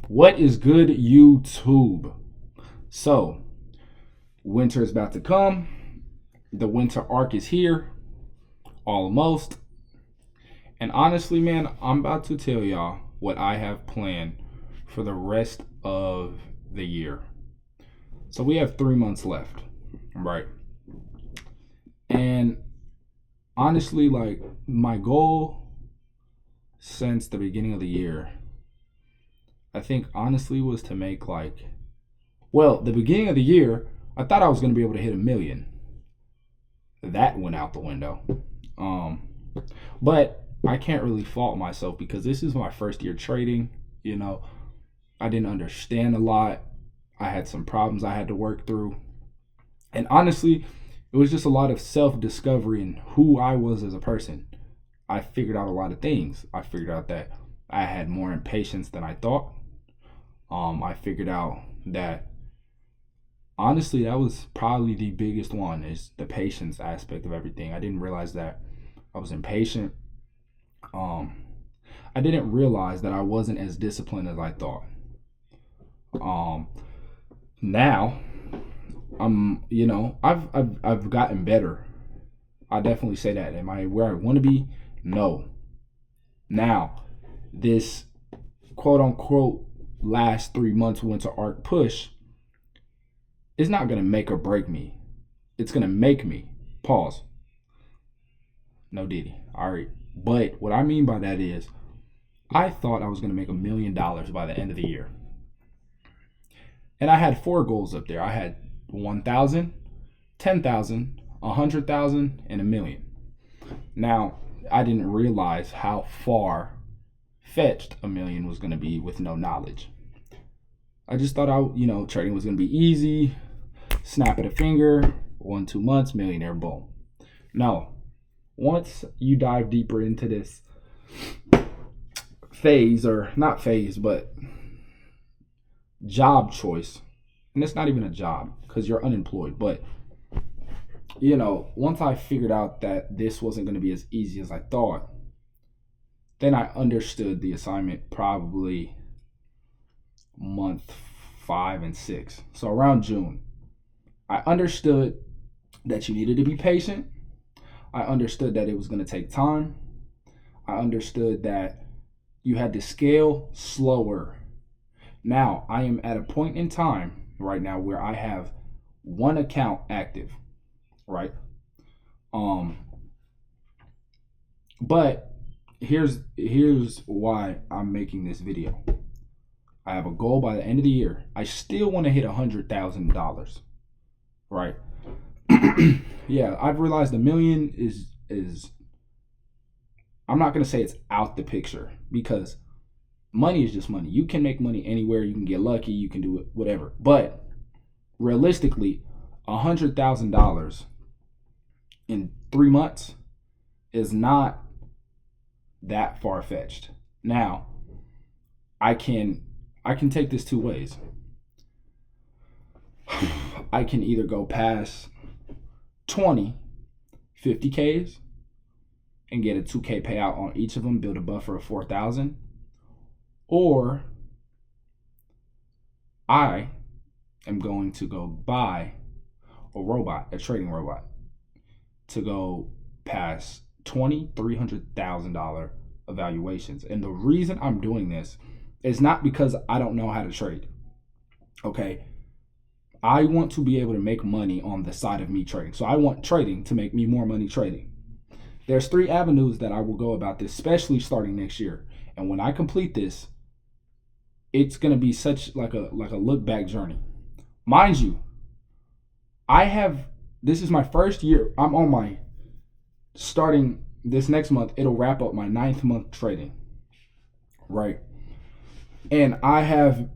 What is good, YouTube? So, winter is about to come. The winter arc is here, almost. And honestly, man, I'm about to tell y'all what I have planned for the rest of the year. So, we have 3 months left, right? And honestly, like, my goal since the beginning of the year, I think honestly was to make the beginning of the year, I thought I was going to be able to hit 1 million. That went out the window. Um, but I can't really fault myself because this is my first year trading. You know, I didn't understand a lot. I had some problems I had to work through. And honestly, it was just a lot of self discovery and who I was as a person. I figured out a lot of things. I figured out that I had more impatience than I thought. I figured out that honestly, that was probably the biggest one is the patience aspect of everything. I didn't realize that I was impatient. Um, I didn't realize that I wasn't as disciplined as I thought. Um, Now I've gotten better. I definitely say that. Am I where I want to be? No. Now, this quote unquote last 3 months winter arc push is not gonna make or break me. It's gonna make me. Pause. No Diddy. All right. But what I mean by that is I thought I was gonna make $1 million by the end of the year. And I had four goals up there. I had 1,000, 10,000, 100,000, and 1 million. Now, I didn't realize how far fetched 1 million was gonna be with no knowledge. I just thought trading was gonna be easy, snap of a finger, 1-2 months, millionaire, boom. No, once you dive deeper into this phase, or not phase, but job choice, and it's not even a job because you're unemployed, but once I figured out that this wasn't going to be as easy as I thought, then I understood the assignment probably month 5 and 6. So around June, I understood that you needed to be patient. I understood that it was going to take time. I understood that you had to scale slower. Now, I am at a point in time right now where I have one account active, right? But here's why I'm making this video. I have a goal by the end of the year. I still want to hit $100,000, right? Yeah, I've realized 1 million is I'm not gonna say it's out the picture because money is just money. You can make money anywhere. You can get lucky. You can do it, whatever. But realistically, $100,000 in 3 months is not that far fetched. Now, I can take this two ways. I can either go past 20, 50Ks and get a 2K payout on each of them, build a buffer of 4,000, or I am going to go buy a trading robot, to go past $300,000 evaluations. And the reason I'm doing this is not because I don't know how to trade. Okay. I want to be able to make money on the side of me trading. So I want trading to make me more money trading. There's 3 avenues that I will go about this, especially starting next year. And when I complete this, it's going to be such like a look back journey. Mind you, this is my first year. I'm on my starting this next month. It'll wrap up my 9th month trading. Right. And I have,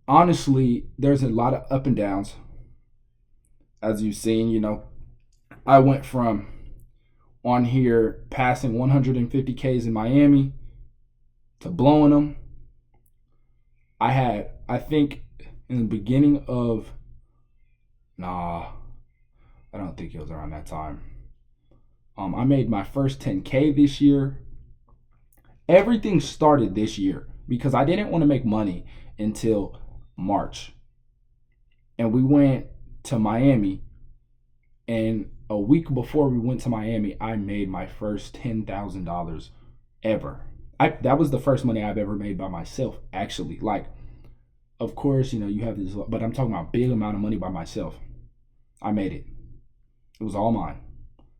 honestly, there's a lot of up and downs. As you've seen, I went from on here passing 150Ks in Miami to blowing them. I think in the beginning of, I don't think it was around that time. I made my first 10K this year. Everything started this year. because I didn't want to make money until March. And we went to Miami, and a week before we went to Miami, I made my first $10,000 ever. That was the first money I've ever made by myself, actually. Like, of course, you have this, but I'm talking about big amount of money by myself. I made it. It was all mine.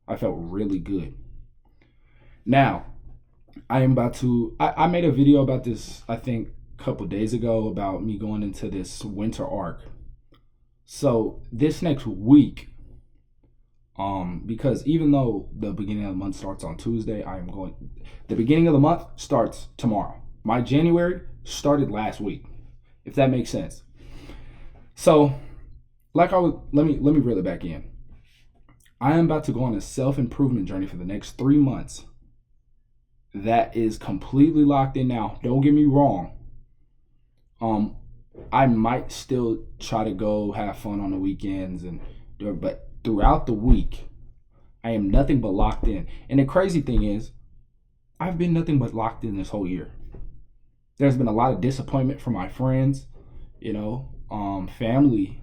I felt really good. Now, I am about to. I made a video about this, I think, a couple days ago about me going into this winter arc. So this next week, because even though the beginning of the month starts on Tuesday, the beginning of the month starts tomorrow. My January started last week, if that makes sense. So, let me reel it back in. I am about to go on a self-improvement journey for the next 3 months. That is completely locked in now. Don't get me wrong. I might still try to go have fun on the weekends and do it, but throughout the week, I am nothing but locked in. And the crazy thing is, I've been nothing but locked in this whole year. There's been a lot of disappointment from my friends, family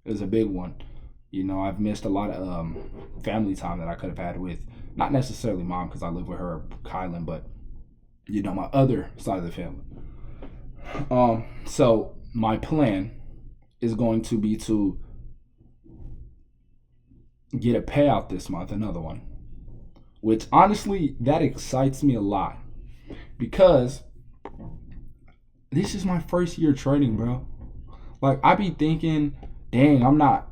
is a big one. I've missed a lot of family time that I could have had with, not necessarily mom because I live with her, Kylan, but my other side of the family. So my plan is going to be to get a payout this month, another one, which honestly, that excites me a lot because this is my first year trading, bro. Like, I be thinking, dang, I'm not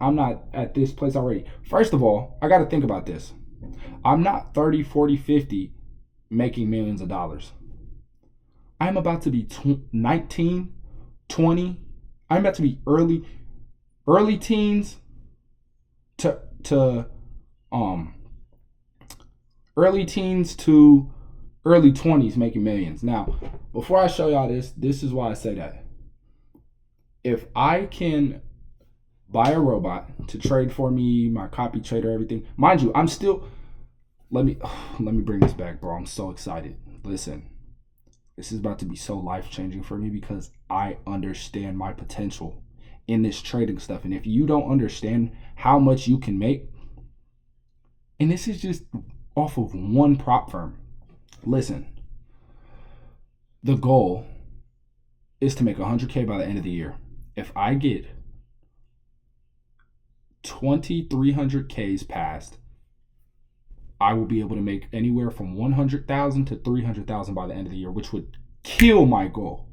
at this place already. First of all, I got to think about this. I'm not 30, 40, 50 making millions of dollars. I'm about to be 19, 20. I'm about to be early teens to early teens to early 20s making millions. Now, before I show y'all this is why I say that. If I can buy a robot to trade for me, my copy trader, everything. Mind you, I'm still let me bring this back, bro. I'm so excited. Listen. This is about to be so life-changing for me because I understand my potential in this trading stuff. And if you don't understand how much you can make, and this is just off of one prop firm. Listen, the goal is to make 100K by the end of the year. If I get 2,300Ks passed, I will be able to make anywhere from 100,000 to 300,000 by the end of the year, which would kill my goal.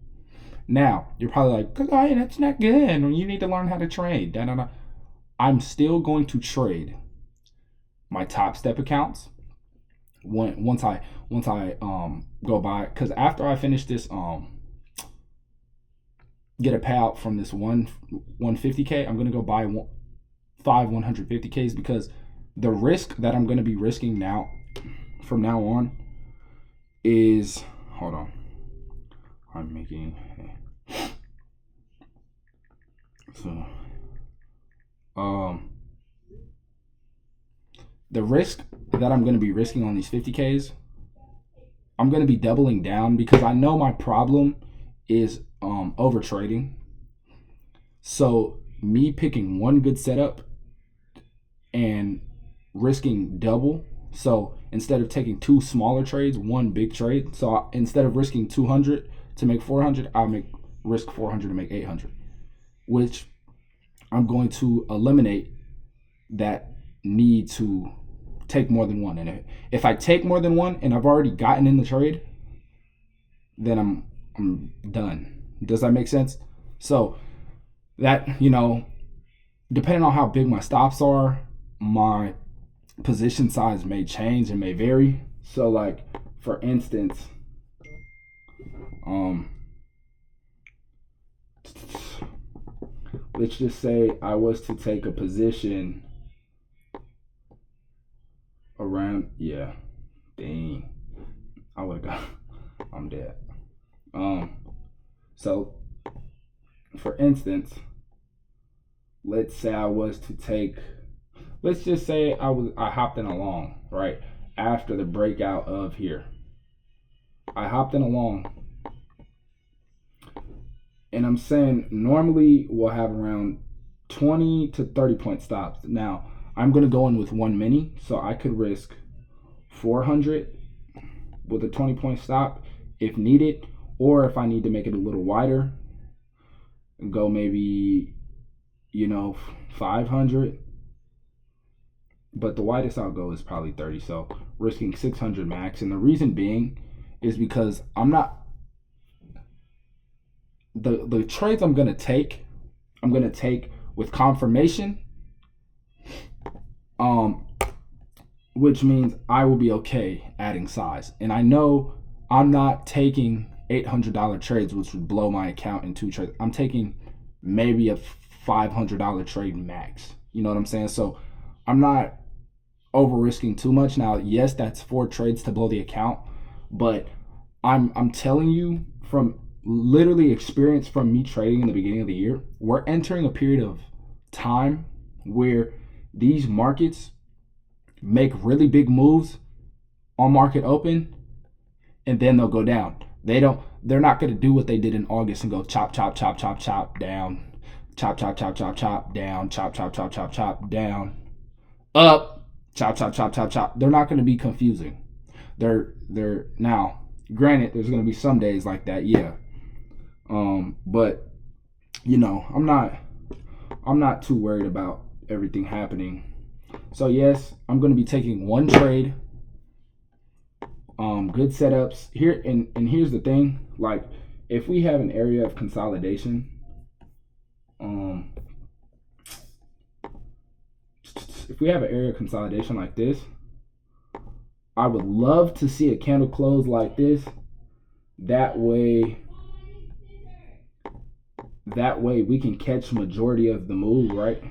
Now, you're probably like, Caziah, that's not good. You need to learn how to trade. Da-da-da. I'm still going to trade my top step accounts once I go by, because after I finish this get a payout from this 150K, I'm gonna go buy 5 150Ks because the risk that I'm going to be risking now, from now on, is, hold on, I'm making, so, the risk that I'm going to be risking on these 50Ks, I'm going to be doubling down because I know my problem is over trading. So me picking one good setup and risking double. So instead of taking 2 smaller trades, 1 big trade. So instead of risking 200 to make 400, I'll risk 400 to make 800, which I'm going to eliminate that need to take more than one. And if I take more than one and I've already gotten in the trade, then I'm done. Does that make sense? So that, depending on how big my stops are, my position size may change and may vary. So like, for instance, let's just say I was to take a position around, dang, I would have got, I'm dead. So for instance, let's say I was to take, let's just say I hopped in along, right? After the breakout of here. I hopped in along And I'm saying normally we'll have around 20 to 30 point stops. Now, I'm going to go in with one mini, so I could risk 400 with a 20 point stop if needed, or if I need to make it a little wider, go maybe, 500. But the widest I'll go is probably 30, so risking 600 max. And the reason being is because I'm not the trades I'm gonna take with confirmation, um, which means I will be okay adding size. And I know I'm not taking $800 trades, which would blow my account in two trades. I'm taking maybe a $500 trade max. You know what I'm saying? So I'm not over risking too much. Now, yes, that's 4 trades to blow the account, but I'm telling you from literally experience from me trading in the beginning of the year, we're entering a period of time where these markets make really big moves on market open, and then they'll go down. They're not going to do what they did in August and go chop chop chop chop chop down, chop chop chop chop chop down, chop chop chop chop chop down, up, chop chop chop chop chop. They're not going to be confusing. They're now, granted, there's going to be some days like that, yeah. But I'm not too worried about everything happening. So yes, I'm going to be taking one trade. Good setups here, and here's the thing: like, if we have an area of consolidation, if we have an area of consolidation like this, I would love to see a candle close like this. That way we can catch majority of the move, right?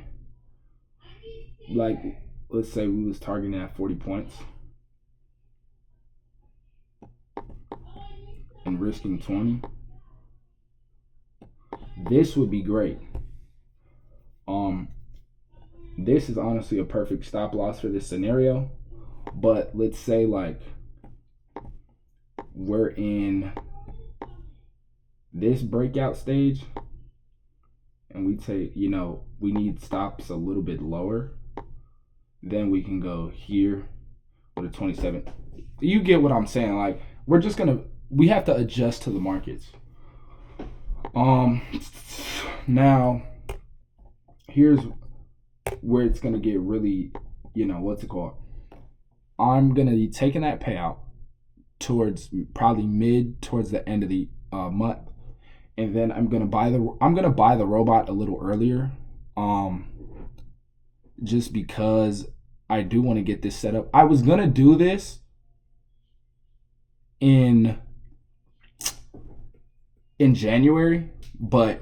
Like, let's say we was targeting at 40 points and risking 20. This would be great. This is honestly a perfect stop loss for this scenario. But let's say like we're in this breakout stage and we take, we need stops a little bit lower. Then we can go here with a 27. You get what I'm saying? Like, we have to adjust to the markets. Now here's where it's gonna get really, what's it called? I'm gonna be taking that payout towards probably towards the end of the month, and then I'm gonna buy the robot a little earlier, just because I do want to get this set up. I was gonna do this in January, but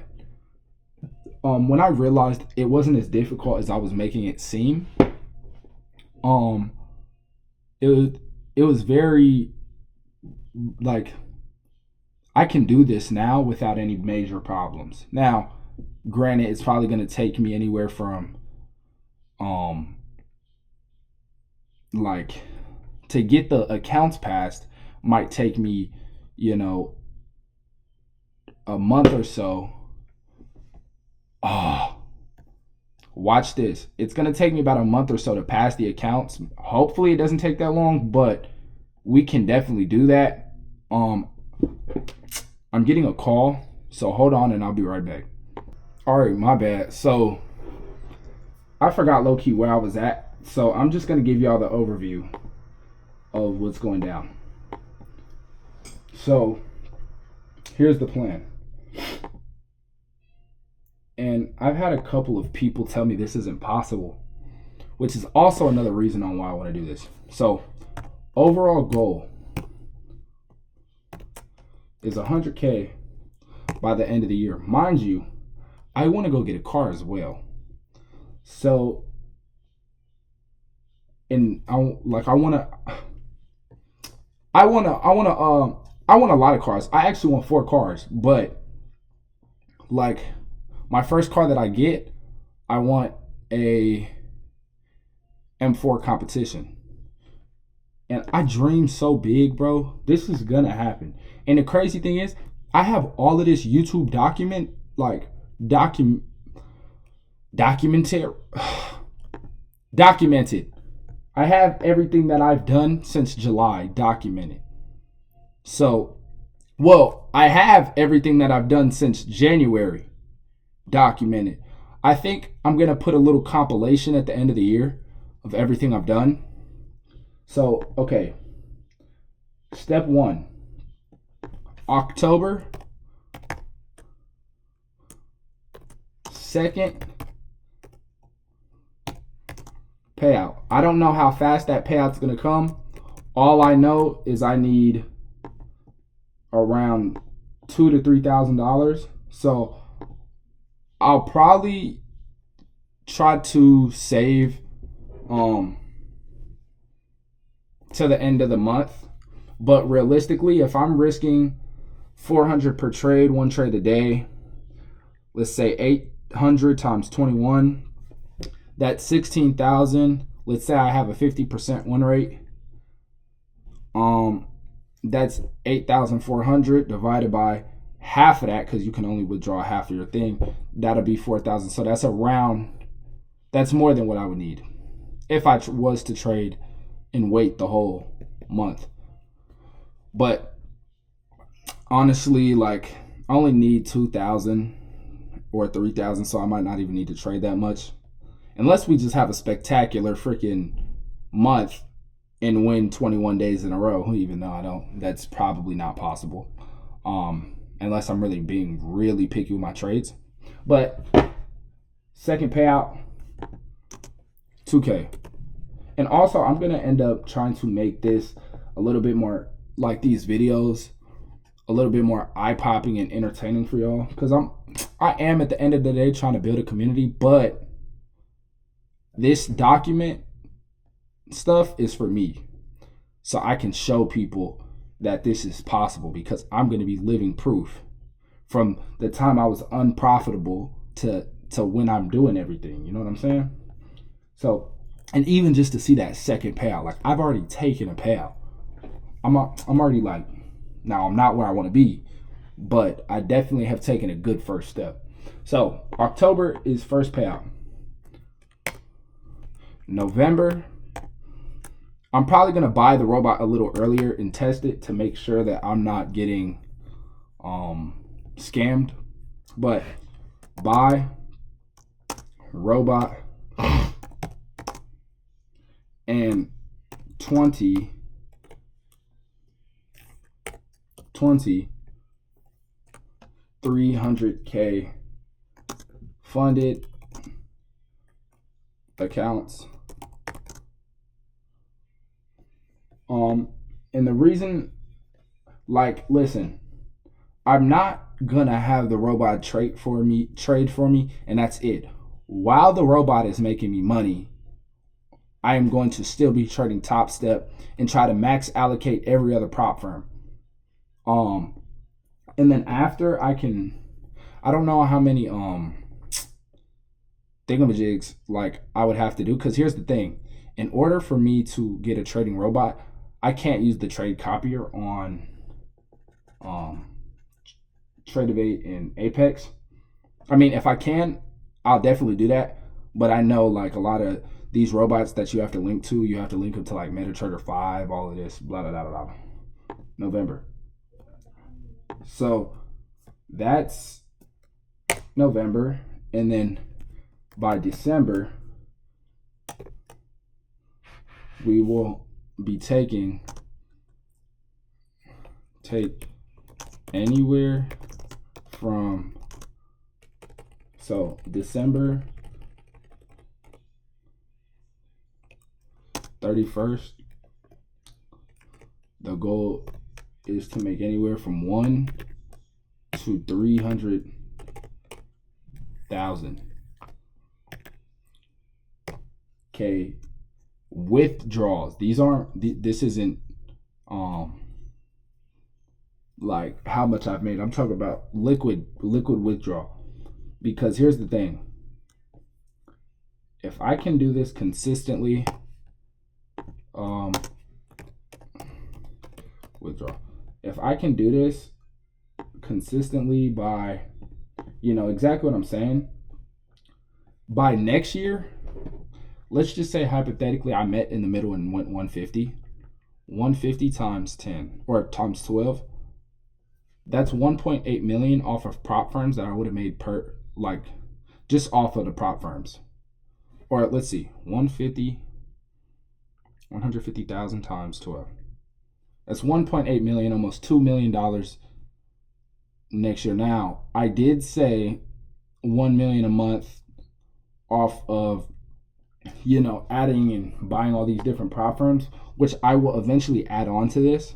when I realized it wasn't as difficult as I was making it seem, it was very, like, I can do this now without any major problems. Now, granted, it's probably going to take me anywhere from like, to get the accounts passed might take me, a month or so. Watch this. It's going to take me about a month or so to pass the accounts. Hopefully it doesn't take that long, but we can definitely do that. I'm getting a call, so hold on and I'll be right back. All right, my bad. So I forgot low-key where I was at, so I'm just going to give y'all the overview of what's going down. So here's the plan. And I've had a couple of people tell me this isn't possible, which is also another reason on why I want to do this. So overall goal is 100K by the end of the year. Mind you, I want to go get a car as well. So, and I want a lot of cars. I actually want 4 cars, but like, my first car that I get, I want a M4 competition. And I dream so big, bro. This is gonna happen. And the crazy thing is, I have all of this YouTube documented. Documented. I have everything that I've done since July documented. So, well, I have everything that I've done since January documented. I think I'm going to put a little compilation at the end of the year of everything I've done. So, okay. Step 1. October 2nd payout. I don't know how fast that payout's going to come. All I know is I need around $2,000 to $3,000. So I'll probably try to save to the end of the month. But realistically, if I'm risking $400 per trade, one trade a day, let's say 800 times 21, that's 16,000. Let's say I have a 50% win rate. That's 8,400 divided by half of that, because you can only withdraw half of your thing. That'll be 4,000. So that's more than what I would need if I was to trade and wait the whole month. But honestly, like, I only need 2,000 or 3,000, so I might not even need to trade that much, unless we just have a spectacular freaking month and win 21 days in a row. Even though I don't, that's probably not possible, unless I'm really being really picky with my trades. But second payout, 2K. And also, I'm gonna end up trying to make this a little bit more, like these videos, a little bit more eye-popping and entertaining for y'all, because I am at the end of the day trying to build a community. But this document stuff is for me, so I can show people that this is possible, because I'm going to be living proof from the time I was unprofitable to when I'm doing everything. You know what I'm saying? So, and even just to see that second payout, like, I've already taken a payout. I'm already, like, now I'm not where I want to be, but I definitely have taken a good first step. So October is first payout. November, I'm probably going to buy the robot a little earlier and test it to make sure that I'm not getting scammed. But buy robot and 300K funded accounts. And the reason, like, listen, I'm not gonna have the robot trade for me, and that's it. While the robot is making me money, I am going to still be trading Top Step and try to max allocate every other prop firm. And then after, I don't know how many thingamajigs like I would have to do, because here's the thing: in order for me to get a trading robot, I can't use the trade copier on Trade and Apex. I mean, if I can, I'll definitely do that. But I know, like, a lot of these robots that you have to link to, you have to link them to like MetaTrader 5, all of this, blah, blah, blah, blah. November. So that's November. And then by December, we will be take anywhere from, so December 31st, the goal is to make anywhere from 1 to 300,000 K withdrawals. This isn't like how much I've made. I'm talking about liquid withdrawal. Because here's the thing: if I can do this consistently, withdraw. If I can do this consistently by, exactly what I'm saying. By next year, let's just say hypothetically I met in the middle and went 150. 150 times 10 or times 12. That's 1.8 million off of prop firms that I would have made per, like, just off of the prop firms. Or let's see, 150,000 times 12. That's 1.8 million, almost $2 million next year. Now, I did say 1 million a month off of, adding and buying all these different prop firms, which I will eventually add on to this.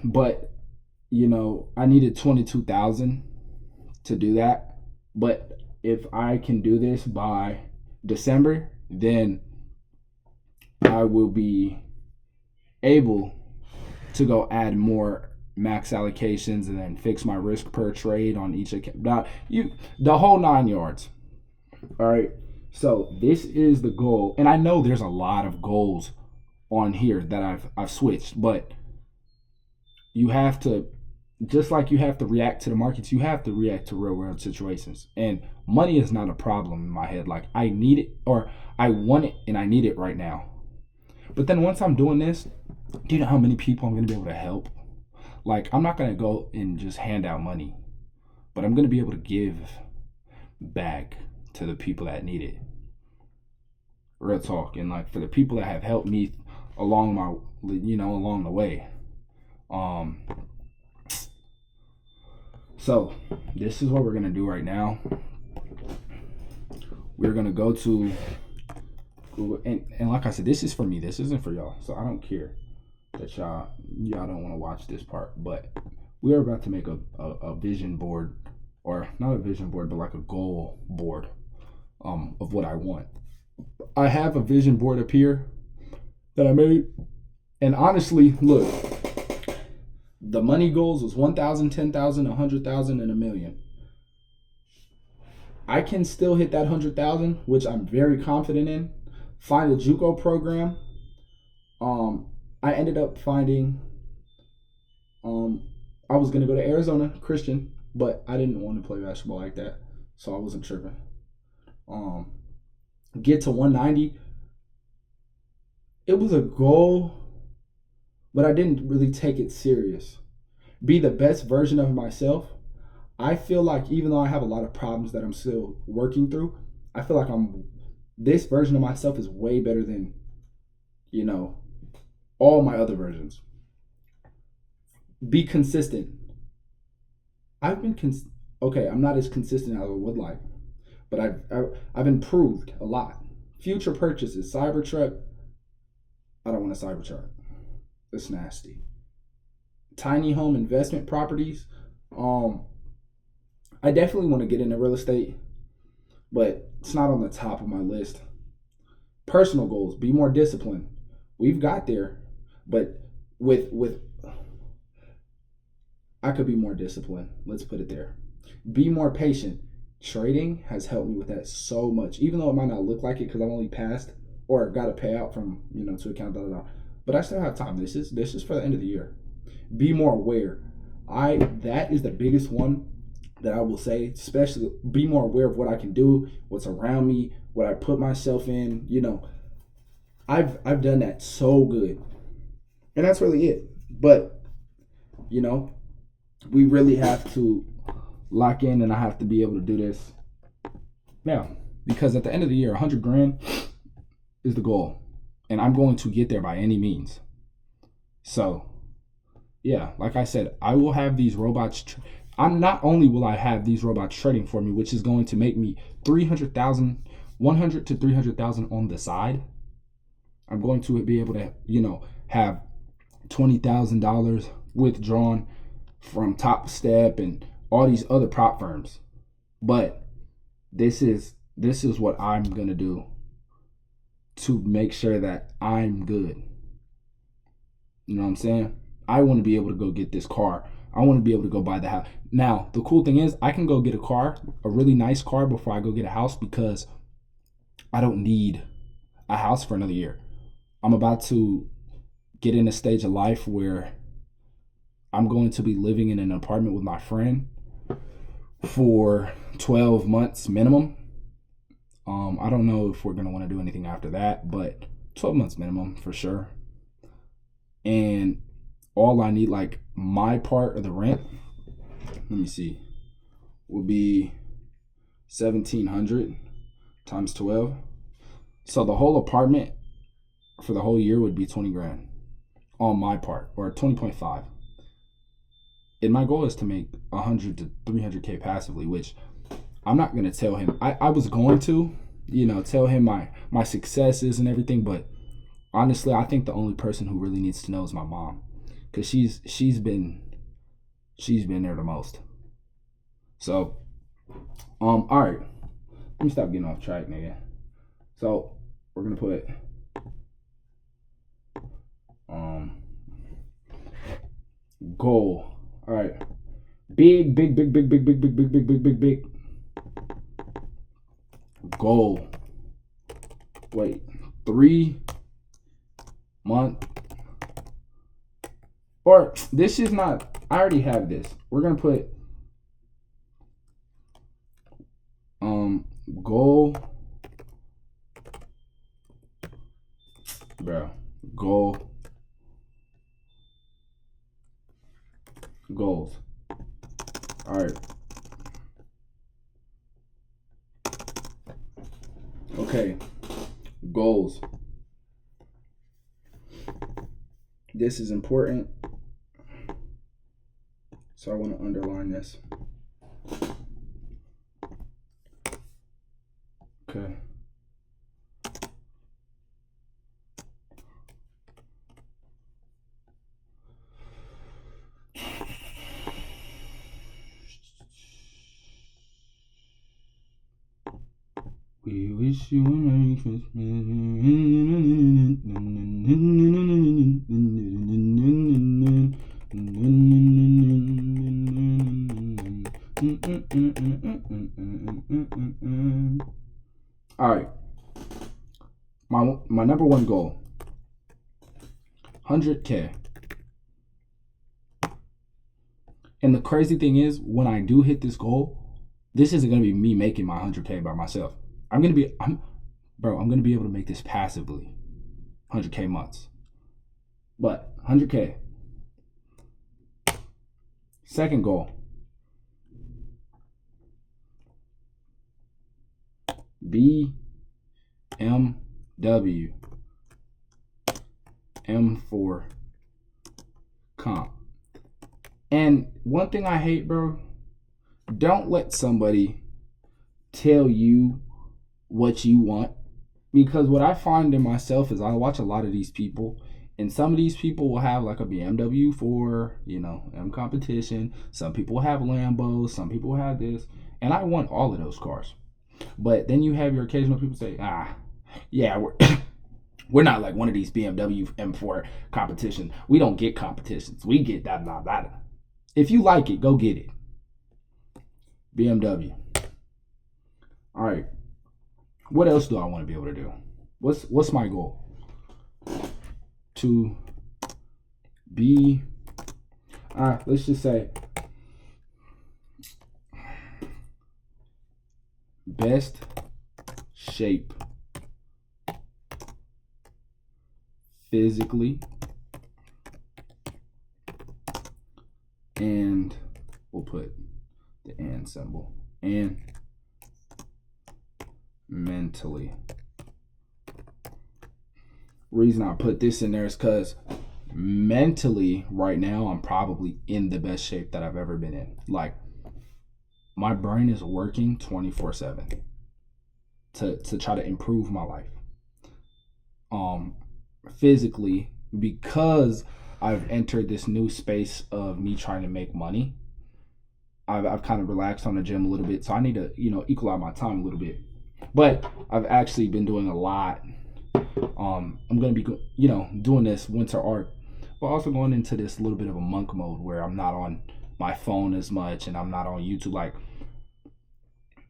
But I needed 22,000 to do that. But if I can do this by December, then I will be able to go add more max allocations and then fix my risk per trade on each account. Now, the whole 9 yards. All right. So this is the goal, and I know there's a lot of goals on here that I've switched, but you have to, just like you have to react to the markets, you have to react to real world situations. And money is not a problem in my head. Like, I need it, or I want it and I need it right now. But then once I'm doing this, do you know how many people I'm going to be able to help? Like, I'm not going to go and just hand out money, but I'm going to be able to give back to the people that need it. Real talk. And like, for the people that have helped me along the way. So this is what we're going to do right now. We're going to go to Google. And like I said, this is for me. This isn't for y'all. So I don't care that y'all don't want to watch this part. But we are about to make a vision board, or not a vision board, but like a goal board of what I want. I have a vision board up here that I made. And honestly, look, the money goals was 1,000, 10,000, 100,000, and $1 million. I can still hit that 100,000, which I'm very confident in. Find a JUCO program. I ended up finding, I was going to go to Arizona Christian, but I didn't want to play basketball like that, so I wasn't tripping. Get to 190. It was a goal, but I didn't really take it serious. Be the best version of myself. I feel like even though I have a lot of problems that I'm still working through, I feel like this version of myself is way better than, all my other versions. Be consistent. I've been okay, I'm not as consistent as I would like, but I've improved a lot. Future purchases, Cybertruck. I don't want a Cybertruck. It's nasty. Tiny home investment properties. I definitely want to get into real estate, but it's not on the top of my list. Personal goals, be more disciplined. We've got there, but with I could be more disciplined. Let's put it there. Be more patient. Trading has helped me with that so much, even though it might not look like it because I've only passed or got a payout from to account, but I still have time. This is for the end of the year. Be more aware. That is the biggest one that I will say. Especially be more aware of what I can do, what's around me, what I put myself in. I've done that so good, and that's really it. But we really have to lock in, and I have to be able to do this now, because at the end of the year, 100 grand is the goal, and I'm going to get there by any means. So yeah, like I said, I will have these robots. I'm not only will I have these robots trading for me, which is going to make me 300,000, 100 to 300,000 on the side. I'm going to be able to, have $20,000 withdrawn from Top Step and all these other prop firms. But this is what I'm gonna do to make sure that I'm good. You know what I'm saying? I want to be able to go get this car. I want to be able to go buy the house. Now, the cool thing is I can go get a car, a really nice car, before I go get a house, because I don't need a house for another year. I'm about to get in a stage of life where I'm going to be living in an apartment with my friend for 12 months minimum. I don't know if we're going to want to do anything after that, but 12 months minimum for sure. And all I need, like my part of the rent, let me see, will be 1,700 times 12. So the whole apartment for the whole year would be 20 grand on my part, or 20.5. And my goal is to make 100 to 300K passively, which I'm not going to tell him. I was going to, tell him my successes and everything, but honestly, I think the only person who really needs to know is my mom, because she's been there the most. So, all right, let me stop getting off track, nigga. So we're gonna put goal. All right, big goal. Wait, 3 month, or this is not, I already have this. We're gonna put goal, bro, goals. All right, okay, goals. This is important, so I want to underline this. Okay. We wish you a Merry Christmas. All right. My number one goal, 100K. And the crazy thing is, when I do hit this goal, this isn't going to be me making my 100K by myself. I'm going to be able to make this passively. 100K months. But 100K. Second goal, BMW M4 comp. And one thing I hate, bro, don't let somebody tell you what you want. Because what I find in myself is I watch a lot of these people, and some of these people will have like a BMW for, M competition. Some people have Lambos, some people have this, and I want all of those cars. But then you have your occasional people say, yeah, we're not like one of these BMW M4 competitions. We don't get competitions. We get that. If you like it, go get it. BMW. All right. What else do I want to be able to do? What's my goal? To be, let's just say, best shape physically, and we'll put the and symbol, and mentally. Reason I put this in there is because mentally right now I'm probably in the best shape that I've ever been in. Like, my brain is working 24/7 to try to improve my life. Physically, because I've entered this new space of me trying to make money, I've kind of relaxed on the gym a little bit, so I need to equal out my time a little bit. But I've actually been doing a lot. I'm gonna be doing this winter art, but also going into this little bit of a monk mode where I'm not on my phone as much and I'm not on YouTube. Like,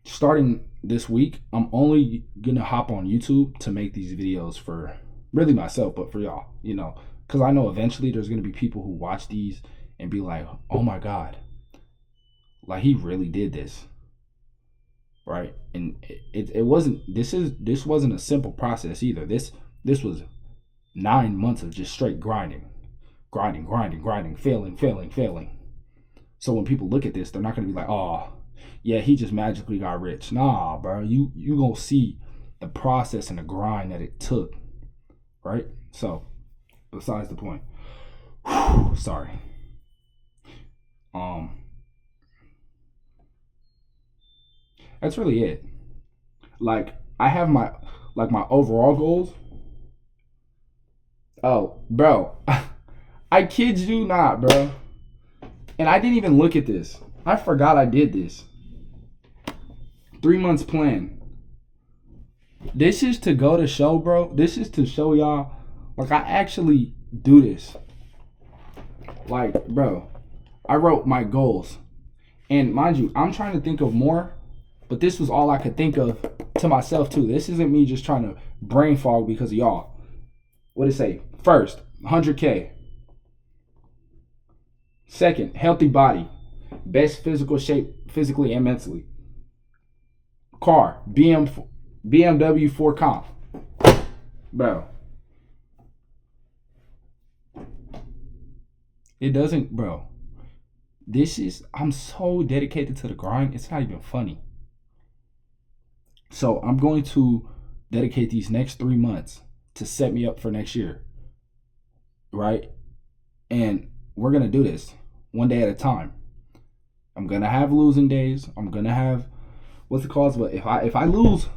starting this week, I'm only gonna hop on YouTube to make these videos for really myself, but for y'all, because I know eventually there's gonna be people who watch these and be like, oh my God, like he really did this, right? And it wasn't, this wasn't a simple process either. This was 9 months of just straight grinding, failing. So when people look at this, they're not gonna be like, oh, yeah, he just magically got rich. Nah, bro, you gonna see the process and the grind that it took, right? So, besides the point. Sorry. Um, that's really it. Like I have my overall goals. Oh, bro, I kid you not, bro. And I didn't even look at this. I forgot I did this. 3 months plan. This is to go to show, bro. This is to show y'all, like I actually do this. Like, bro, I wrote my goals. And mind you, I'm trying to think of more, but this was all I could think of to myself too. This isn't me just trying to brain fog because of y'all. What did it say? First, 100K. Second, healthy body. Best physical shape physically and mentally. Car, BMW 4 Comp. Bro. It doesn't, bro. I'm so dedicated to the grind, it's not even funny. So I'm going to dedicate these next 3 months to set me up for next year, right? And we're going to do this one day at a time. I'm going to have losing days. I'm going to have, what's it called? But if I lose,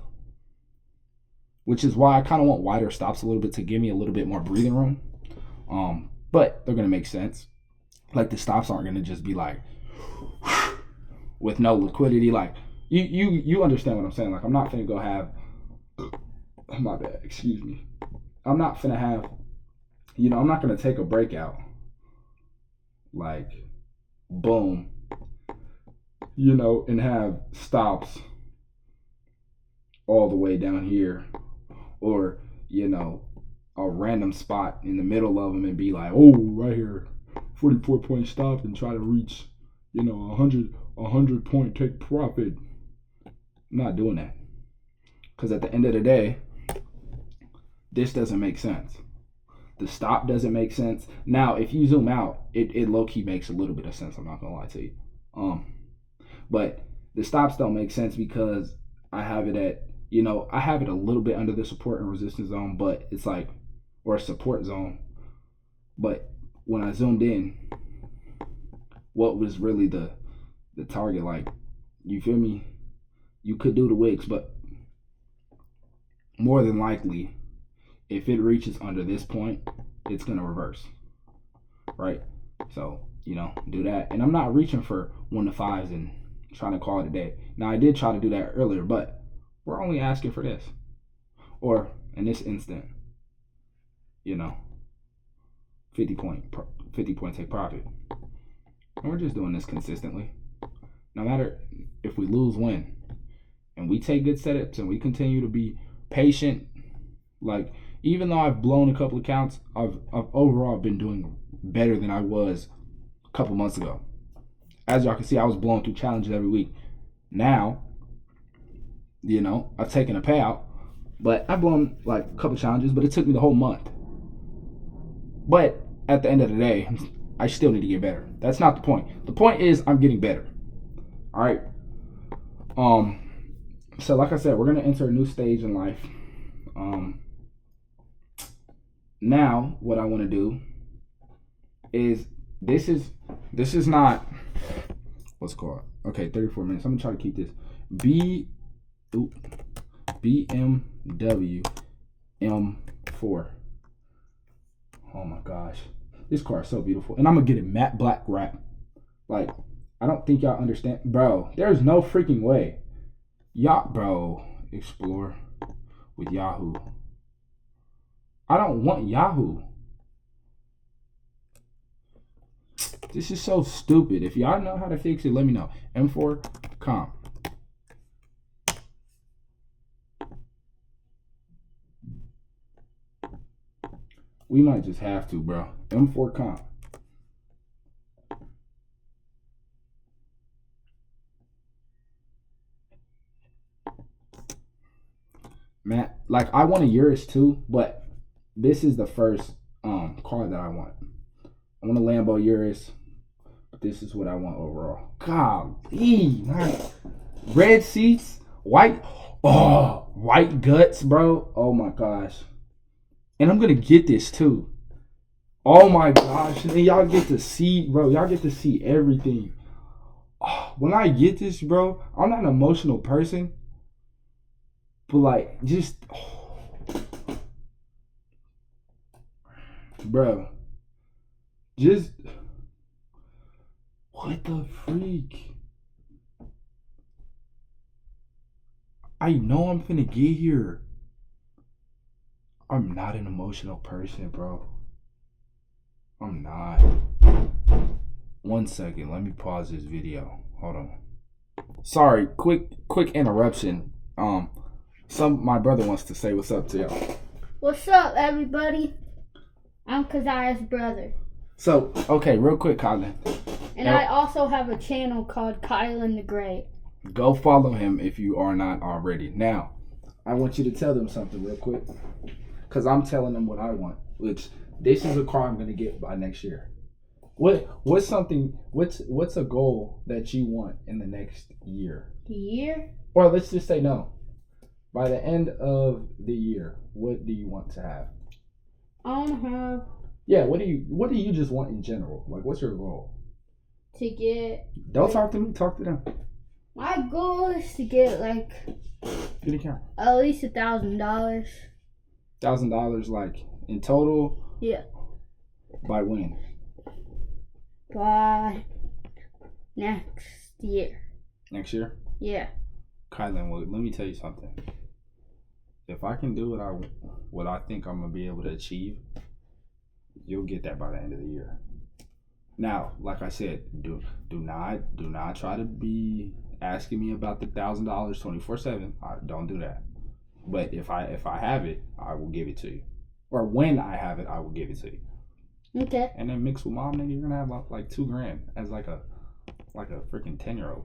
which is why I kind of want wider stops a little bit to give me a little bit more breathing room. But they're going to make sense. Like the stops aren't going to just be like with no liquidity. Like you understand what I'm saying. Like I'm not finna go have, my bad, excuse me. I'm not finna have, I'm not going to take a breakout. Like, boom, and have stops all the way down here. Or, a random spot in the middle of them and be like, oh, right here, 44-point stop and try to reach, 100-point take profit. I'm not doing that. Because at the end of the day, this doesn't make sense. The stop doesn't make sense. Now, if you zoom out, it low-key makes a little bit of sense. I'm not going to lie to you. But the stops don't make sense because I have it at, I have it a little bit under the support and resistance zone, but it's like, or a support zone. But when I zoomed in, what was really the target? Like, you feel me? You could do the wicks, but more than likely, if it reaches under this point, it's going to reverse, right? So, do that. And I'm not reaching for 1 to 5s and trying to call it a day. Now, I did try to do that earlier, but we're only asking for this. Or, in this instant, 50 point take profit. And we're just doing this consistently. No matter if we lose, win. And we take good setups and we continue to be patient. Like, even though I've blown a couple accounts, I've overall been doing better than I was a couple months ago. As y'all can see, I was blowing through challenges every week. Now, I've taken a payout, but I've blown like a couple challenges, but it took me the whole month. But at the end of the day, I still need to get better. That's not the point. The point is I'm getting better. All right. So like I said, we're gonna enter a new stage in life. Now what I want to do is this is not what's called. Okay, 34 minutes. I'm gonna try to keep this. BMW M4. Oh my gosh, this car is so beautiful, and I'm gonna get it matte black wrap. Like, I don't think y'all understand, bro. There's no freaking way, y'all, bro. Explore with Yahoo. I don't want Yahoo. This is so stupid. If y'all know how to fix it, let me know. M4 comp. We might just have to, bro. M4 comp. Man, like I want a Urus too, but this is the first car that I want. I want a Lambo Urus, but this is what I want overall. Golly, man. Red seats, white guts, bro. Oh my gosh. And I'm gonna get this too. Oh my gosh. And then y'all get to see, bro. Y'all get to see everything. Oh, when I get this, bro, I'm not an emotional person. But like just bro. Just what the freak? I know I'm finna get here. I'm not an emotional person, bro. I'm not. 1 second, let me pause this video. Hold on. Sorry, quick interruption. My brother wants to say what's up to y'all. What's up, everybody? I'm Caziah's brother. So, okay, real quick, Colin. And I also have a channel called Kylan the Great. Go follow him if you are not already. Now, I want you to tell them something real quick. Because I'm telling them what I want. Which, this is a car I'm going to get by next year. What's a goal that you want in the next year? Year? Or let's just say no. By the end of the year, what do you want to have? I want to have... Yeah, what do you just want in general? Like, what's your goal? To get... Don't talk to me, talk to them. My goal is to get, like... Get a camera. At least $1,000. $1,000, like, in total? Yeah. By when? By next year. Next year? Yeah. Kylan, well, let me tell you something. If I can do what I think I'm gonna be able to achieve, you'll get that by the end of the year. Now, like I said, do not try to be asking me about the $1,000 24/7. Don't do that. But if I have it, I will give it to you. Or when I have it, I will give it to you. Okay. And then mix with mom, nigga, you're gonna have like $2,000 as like a freaking 10-year-old.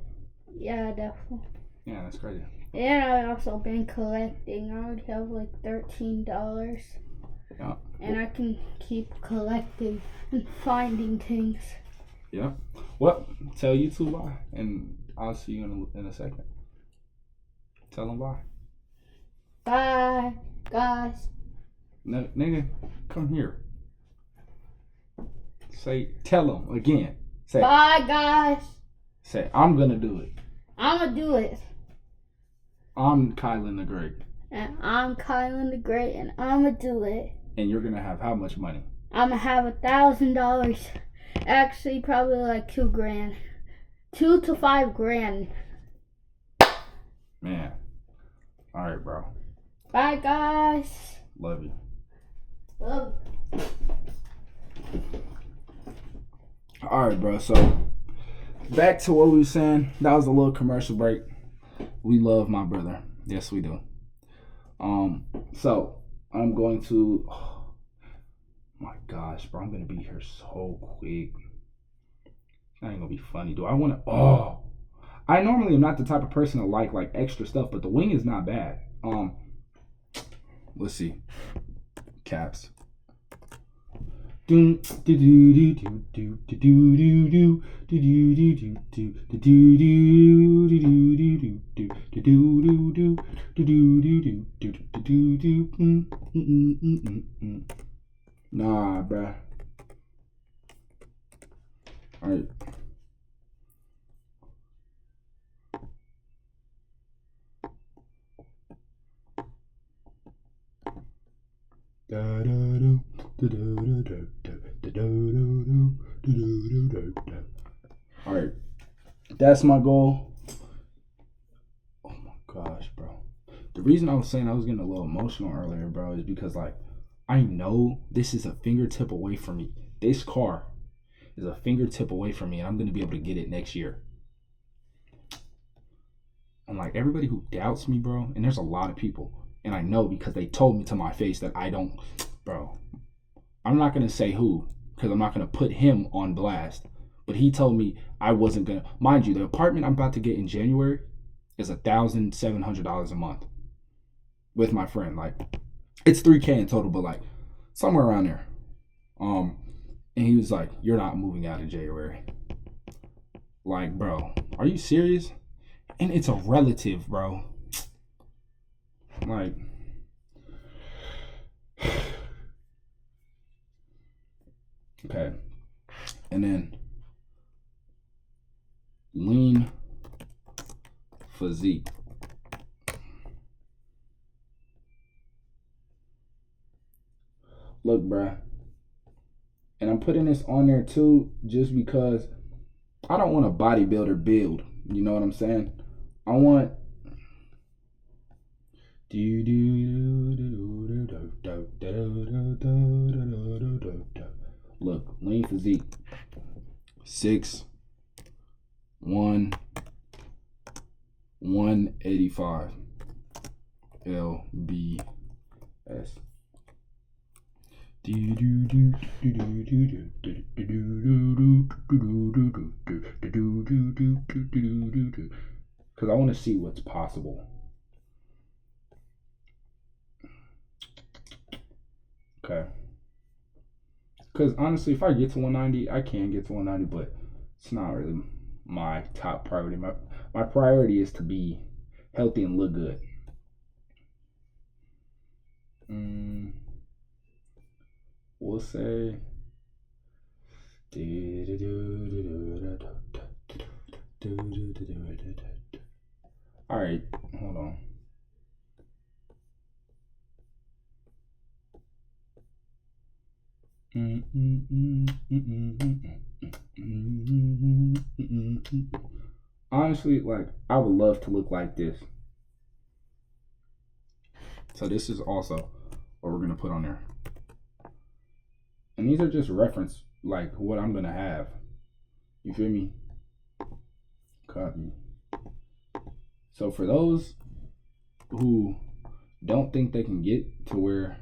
Yeah, definitely. Yeah, that's crazy. And I also been collecting. I would have like $13. Yeah. And I can keep collecting and finding things. Yeah. Well, tell you two bye, and I'll see you in a second. Tell them bye. Bye, guys. No, nigga, come here. Tell them again. Say, bye, guys. Say, I'm gonna do it. I'm gonna do it. I'm Kylan the Great. And I'm Kylan the Great, and I'm gonna do it. And you're gonna have how much money? I'm gonna have $1,000. Actually, probably like $2,000. $2,000 to $5,000. Man. All right, bro. Bye, guys. Love you. Love. All right, bro. So back to what we were saying. That was a little commercial break. We love my brother. Yes, we do. So I'm going to. Oh my gosh, bro! I'm gonna be here so quick. It's not even gonna be funny. Do I want to? Oh, I normally am not the type of person to like extra stuff, but the wing is not bad. Let's see. Caps. Nah, bruh. Alright. Alright. That's my goal. Oh my gosh, bro. The reason I was saying I was getting a little emotional earlier, bro, is because like I know this is a fingertip away from me. This car is a fingertip away from me, and I'm gonna be able to get it next year. And like everybody who doubts me, bro, and there's a lot of people, and I know because they told me to my face that I don't, bro. I'm not gonna say who, because I'm not gonna put him on blast. But he told me I wasn't gonna. Mind you, the apartment I'm about to get in January is $1,700 a month. with my friend. Like it's 3K in total, but like somewhere around there. Um, and he was like, "You're not moving out in January." Like, bro, are you serious? And it's a relative, bro. Like, okay. And then lean physique. Look, bruh. And I'm putting this on there too just because I don't want a bodybuilder build. You know what I'm saying? I want. Look, lean physique. 6'1", 185 lbs. Because I want to see what's possible. Okay. Because honestly, if I get to 190, I can get to 190, but it's not really my top priority. My priority is to be healthy and look good. We'll say. All right, hold on. Honestly, like I would love to look like this. So this is also what we're gonna put on there. And these are just reference, like what I'm gonna have. You feel me? Copy. So for those who don't think they can get to where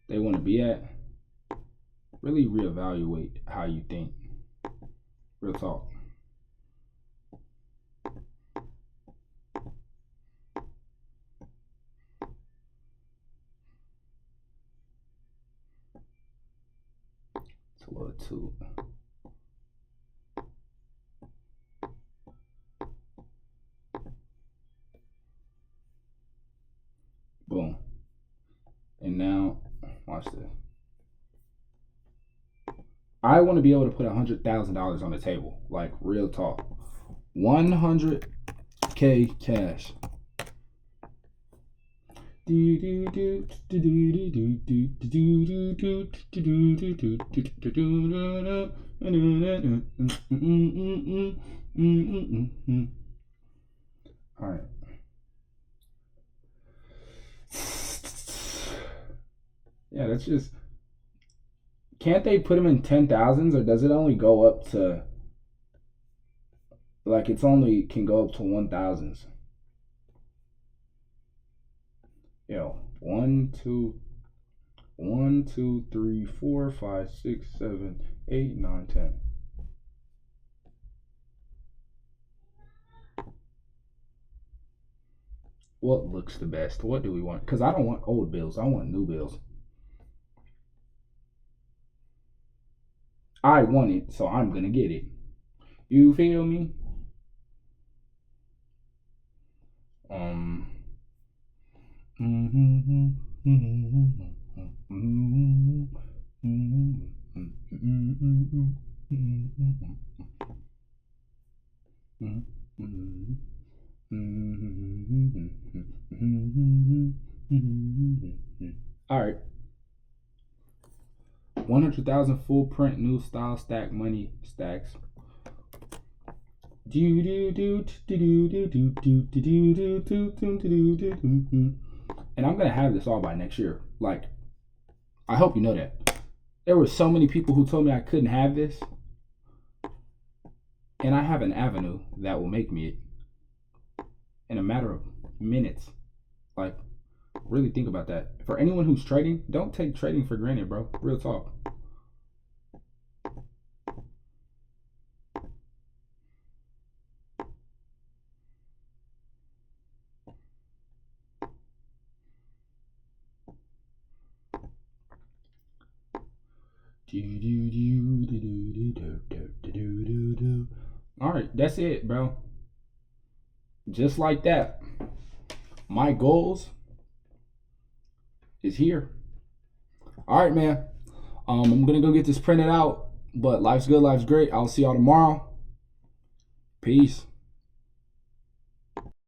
they want to be at, really reevaluate how you think. Real talk. It's a little too. Boom. And now, watch this. I want to be able to put $100,000 on the table, like real talk. 100K cash. All right. Yeah, that's just. Can't they put them in 10,000s, or does it only go up to? Like it's only can go up to 1,000s. Yo, 1, 2, 1, 2, 3, 4, 5, 6, 7, 8, 9, 10. What looks the best? What do we want? Because I don't want old bills. I want new bills. I want it, so I'm gonna get it. You feel me? Um. All right. 100,000 full print new style stack money stacks. And I'm gonna have this all by next year. Like, I hope you know that. There were so many people who told me I couldn't have this, and I have an avenue that will make me it in a matter of minutes. Like, really think about that. For anyone who's trading, don't take trading for granted, bro. Real talk. All right, that's it, bro. Just like that. My goals is here. All right, man. I'm gonna go get this printed out. But life's good, life's great. I'll see y'all tomorrow. Peace.